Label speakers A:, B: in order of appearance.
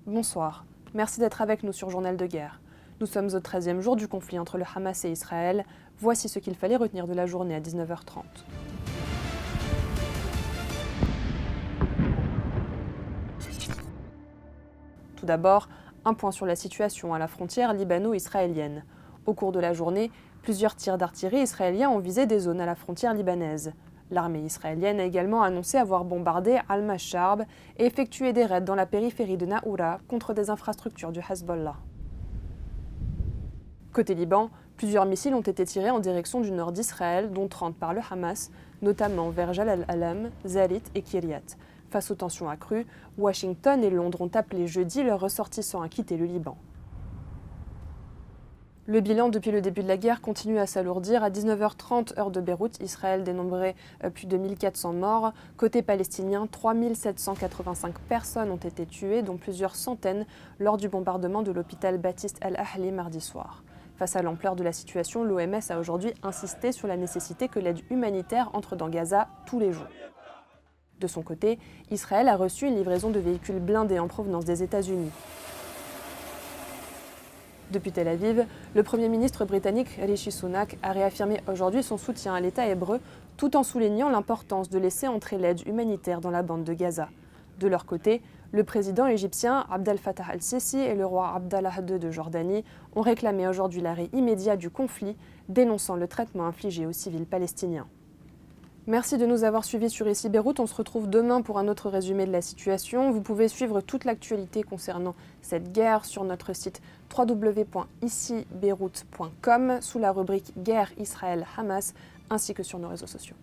A: Bonsoir. Merci d'être avec nous sur Journal de guerre. Nous sommes au 13e jour du conflit entre le Hamas et Israël. Voici ce qu'il fallait retenir de la journée à 19h30. Tout d'abord, un point sur la situation à la frontière libano-israélienne. Au cours de la journée, plusieurs tirs d'artillerie israéliens ont visé des zones à la frontière libanaise. L'armée israélienne a également annoncé avoir bombardé Al-Masharb et effectué des raids dans la périphérie de Naoura contre des infrastructures du Hezbollah. Côté Liban, plusieurs missiles ont été tirés en direction du nord d'Israël, dont 30 par le Hamas, notamment vers Jal al-Alam, Zalit et Kiryat. Face aux tensions accrues, Washington et Londres ont appelé jeudi leurs ressortissants à quitter le Liban. Le bilan depuis le début de la guerre continue à s'alourdir. À 19h30, heure de Beyrouth, Israël dénombrait plus de 1400 morts. Côté palestinien, 3785 personnes ont été tuées, dont plusieurs centaines lors du bombardement de l'hôpital Baptiste al-Ahli mardi soir. Face à l'ampleur de la situation, l'OMS a aujourd'hui insisté sur la nécessité que l'aide humanitaire entre dans Gaza tous les jours. De son côté, Israël a reçu une livraison de véhicules blindés en provenance des États-Unis. Depuis Tel Aviv, le Premier ministre britannique Rishi Sunak a réaffirmé aujourd'hui son soutien à l'État hébreu tout en soulignant l'importance de laisser entrer l'aide humanitaire dans la bande de Gaza. De leur côté, le président égyptien Abdel Fattah al-Sisi et le roi Abdallah II de Jordanie ont réclamé aujourd'hui l'arrêt immédiat du conflit, dénonçant le traitement infligé aux civils palestiniens. Merci de nous avoir suivis sur Ici Beyrouth. On se retrouve demain pour un autre résumé de la situation. Vous pouvez suivre toute l'actualité concernant cette guerre sur notre site www.icibeyrouth.com sous la rubrique Guerre Israël-Hamas ainsi que sur nos réseaux sociaux.